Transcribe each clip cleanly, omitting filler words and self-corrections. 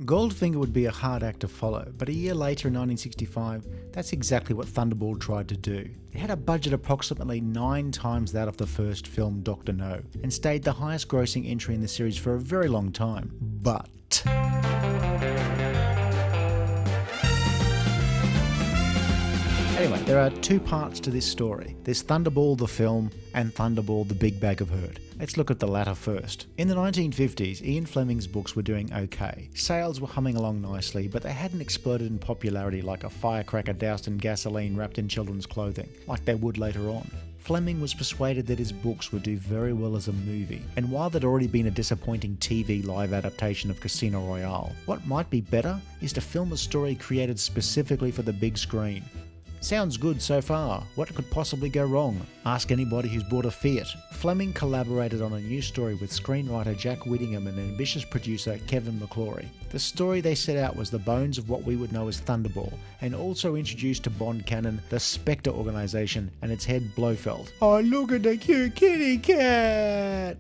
Goldfinger would be a hard act to follow, but a year later in 1965, that's exactly what Thunderball tried to do. It had a budget approximately 9 times that of the first film Dr. No, and stayed the highest grossing entry in the series for a very long time. But anyway, there are 2 parts to this story. There's Thunderball the film and Thunderball the Big Bag of Hurt. Let's look at the latter first. In the 1950s, Ian Fleming's books were doing okay. Sales were humming along nicely, but they hadn't exploded in popularity like a firecracker doused in gasoline wrapped in children's clothing, like they would later on. Fleming was persuaded that his books would do very well as a movie, and while there'd already been a disappointing TV live adaptation of Casino Royale, what might be better is to film a story created specifically for the big screen. Sounds good so far. What could possibly go wrong? Ask anybody who's bought a Fiat. Fleming collaborated on a new story with screenwriter Jack Whittingham and ambitious producer Kevin McClory. The story they set out was the bones of what we would know as Thunderball, and also introduced to Bond canon the Spectre organisation and its head Blofeld. Oh, look at the cute kitty cat!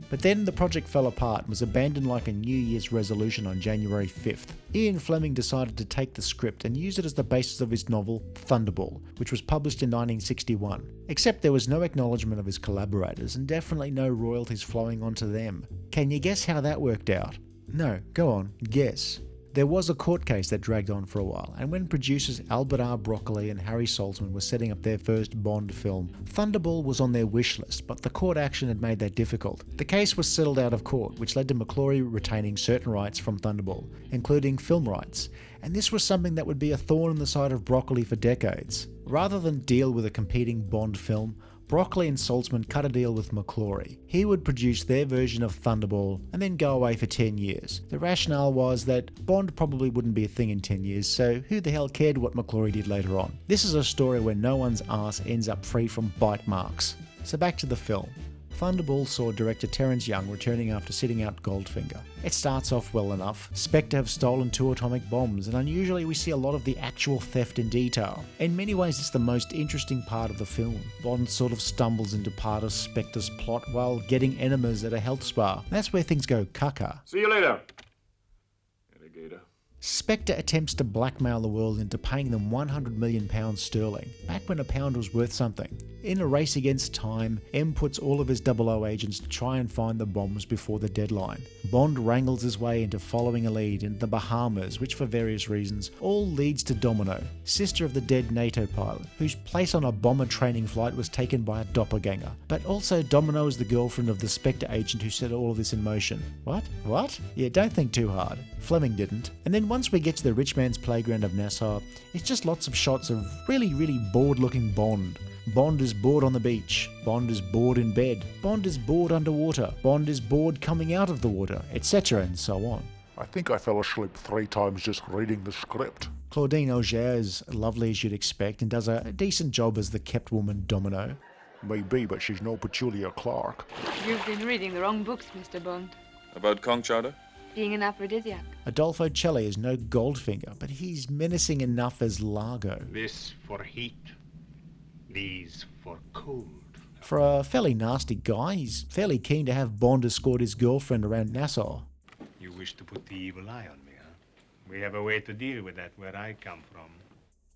But then the project fell apart and was abandoned like a New Year's resolution on January 5th. Ian Fleming decided to take the script and use it as the basis of his novel Thunderball, which was published in 1961. Except there was no acknowledgement of his collaborators and definitely no royalties flowing onto them. Can you guess how that worked out? No, go on, guess. There was a court case that dragged on for a while, and when producers Albert R. Broccoli and Harry Saltzman were setting up their first Bond film, Thunderball was on their wish list, but the court action had made that difficult. The case was settled out of court, which led to McClory retaining certain rights from Thunderball, including film rights, and this was something that would be a thorn in the side of Broccoli for decades. Rather than deal with a competing Bond film, Broccoli and Saltzman cut a deal with McClory. He would produce their version of Thunderball and then go away for 10 years. The rationale was that Bond probably wouldn't be a thing in 10 years, so who the hell cared what McClory did later on? This is a story where no one's arse ends up free from bite marks. So back to the film. Thunderball saw director Terence Young returning after sitting out Goldfinger. It starts off well enough. Spectre have stolen 2 atomic bombs, and unusually we see a lot of the actual theft in detail. In many ways it's the most interesting part of the film. Bond sort of stumbles into part of Spectre's plot while getting enemas at a health spa. That's where things go caca. See you later, alligator. Spectre attempts to blackmail the world into paying them £100 million sterling, back when a pound was worth something. In a race against time, M puts all of his 00 agents to try and find the bombs before the deadline. Bond wrangles his way into following a lead in the Bahamas, which for various reasons all leads to Domino, sister of the dead NATO pilot, whose place on a bomber training flight was taken by a doppelganger. But also Domino is the girlfriend of the Spectre agent who set all of this in motion. What? Yeah, don't think too hard. Fleming didn't. And then once we get to the rich man's playground of Nassau, it's just lots of shots of really bored looking Bond. Bond is bored on the beach. Bond is bored in bed. Bond is bored underwater. Bond is bored coming out of the water, etc. and so on. I think I fell asleep 3 times just reading the script. Claudine Auger is lovely as you'd expect and does a decent job as the kept woman Domino. Maybe, but she's no Petulia Clark. You've been reading the wrong books, Mr. Bond. About conch chowder? Being an aphrodisiac. Adolfo Celli is no Goldfinger, but he's menacing enough as Largo. This for heat, these for cold. For a fairly nasty guy, he's fairly keen to have Bond escort his girlfriend around Nassau. You wish to put the evil eye on me, huh? We have a way to deal with that where I come from.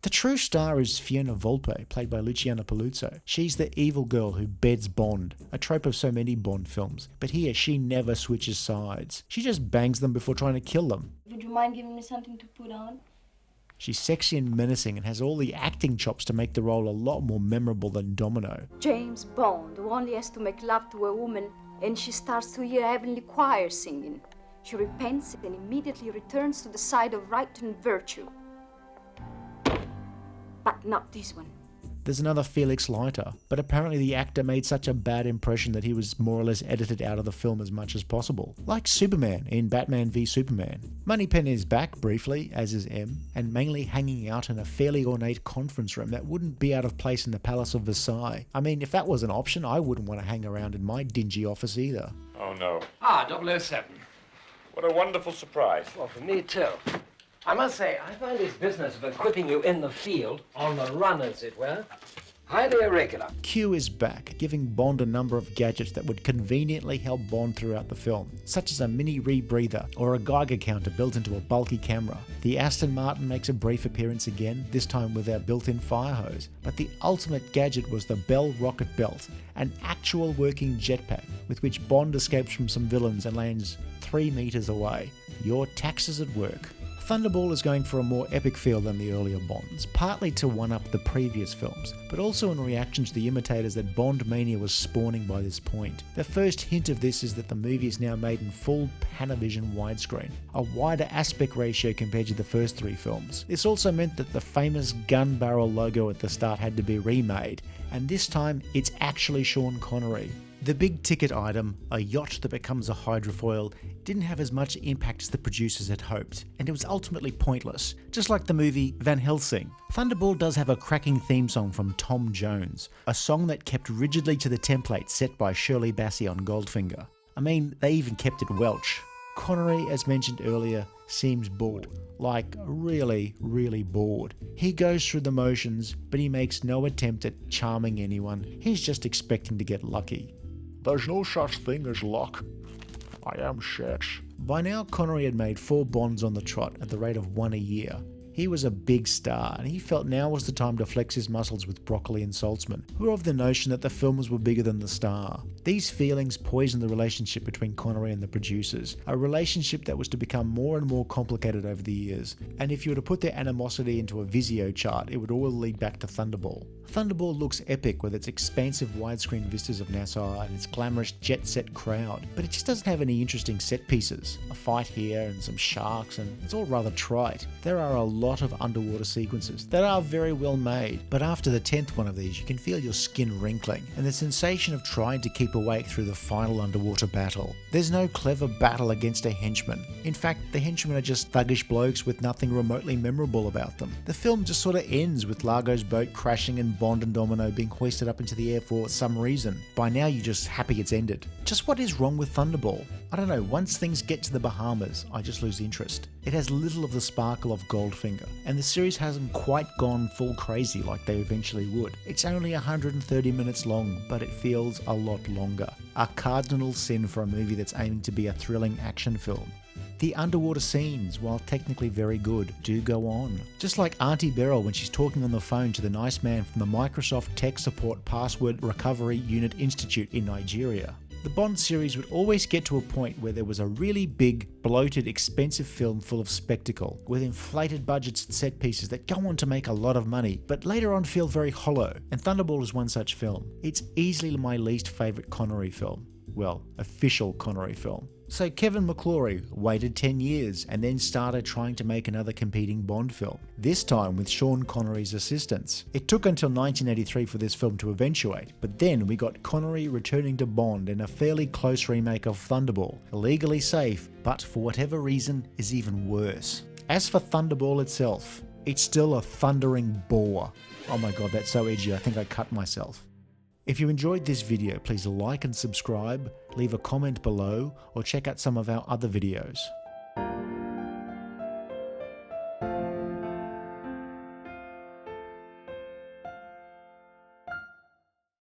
The true star is Fiona Volpe, played by Luciana Paluzzo. She's the evil girl who beds Bond, a trope of so many Bond films. But here, she never switches sides. She just bangs them before trying to kill them. Would you mind giving me something to put on? She's sexy and menacing and has all the acting chops to make the role a lot more memorable than Domino. James Bond, who only has to make love to a woman, and she starts to hear heavenly choir singing. She repents and immediately returns to the side of right and virtue. But not this one. There's another Felix Leiter, but apparently the actor made such a bad impression that he was more or less edited out of the film as much as possible. Like Superman in Batman v Superman. Moneypenny is back briefly, as is M, and mainly hanging out in a fairly ornate conference room that wouldn't be out of place in the Palace of Versailles. I mean, if that was an option, I wouldn't want to hang around in my dingy office either. Oh no. 007. What a wonderful surprise. Well, for me too. I must say, I find this business of equipping you in the field, on the run as it were, Highly irregular. Q is back, giving Bond a number of gadgets that would conveniently help Bond throughout the film, such as a mini rebreather or a Geiger counter built into a bulky camera. The Aston Martin makes a brief appearance again, this time with our built-in fire hose, but the ultimate gadget was the Bell rocket belt, an actual working jetpack with which Bond escapes from some villains and lands 3 meters away. Your taxes at work. Thunderball is going for a more epic feel than the earlier Bonds, partly to one-up the previous films, but also in reaction to the imitators that Bond mania was spawning by this point. The first hint of this is that the movie is now made in full Panavision widescreen, a wider aspect ratio compared to the first 3 films. This also meant that the famous gun barrel logo at the start had to be remade, and this time it's actually Sean Connery. The big ticket item, a yacht that becomes a hydrofoil, didn't have as much impact as the producers had hoped, and it was ultimately pointless, just like the movie Van Helsing. Thunderball does have a cracking theme song from Tom Jones, a song that kept rigidly to the template set by Shirley Bassey on Goldfinger. I mean, they even kept it Welsh. Connery, as mentioned earlier, seems bored. Like, really, really bored. He goes through the motions, but he makes no attempt at charming anyone. He's just expecting to get lucky. There's no such thing as luck. I am shit. By now, Connery had made 4 Bonds on the trot at the rate of 1 a year. He was a big star, and he felt now was the time to flex his muscles with Broccoli and Saltzman, who were of the notion that the films were bigger than the star. These feelings poisoned the relationship between Connery and the producers, a relationship that was to become more and more complicated over the years, and if you were to put their animosity into a Visio chart, it would all lead back to Thunderball. Thunderball looks epic with its expansive widescreen vistas of Nassau and its glamorous jet-set crowd, but it just doesn't have any interesting set pieces. A fight here and some sharks, and it's all rather trite. There are a lot of underwater sequences that are very well made, but after the 10th one of these you can feel your skin wrinkling and the sensation of trying to keep awake through the final underwater battle. There's no clever battle against a henchman. In fact, the henchmen are just thuggish blokes with nothing remotely memorable about them. The film just sort of ends with Largo's boat crashing and Bond and Domino being hoisted up into the air for some reason. By now you're just happy it's ended. Just what is wrong with Thunderball? I don't know, once things get to the Bahamas, I just lose interest. It has little of the sparkle of Goldfinger, and the series hasn't quite gone full crazy like they eventually would. It's only 130 minutes long, but it feels a lot longer. A cardinal sin for a movie that's aiming to be a thrilling action film. The underwater scenes, while technically very good, do go on. Just like Auntie Beryl when she's talking on the phone to the nice man from the Microsoft Tech Support Password Recovery Unit Institute in Nigeria. The Bond series would always get to a point where there was a really big, bloated, expensive film full of spectacle, with inflated budgets and set pieces that go on to make a lot of money, but later on feel very hollow, and Thunderball is one such film. It's easily my least favourite Connery film. Well, official Connery film. So Kevin McClory waited 10 years and then started trying to make another competing Bond film, this time with Sean Connery's assistance. It took until 1983 for this film to eventuate, but then we got Connery returning to Bond in a fairly close remake of Thunderball, legally safe, but for whatever reason is even worse. As for Thunderball itself, it's still a thundering bore. Oh my god, that's so edgy, I think I cut myself. If you enjoyed this video, please like and subscribe, leave a comment below, or check out some of our other videos.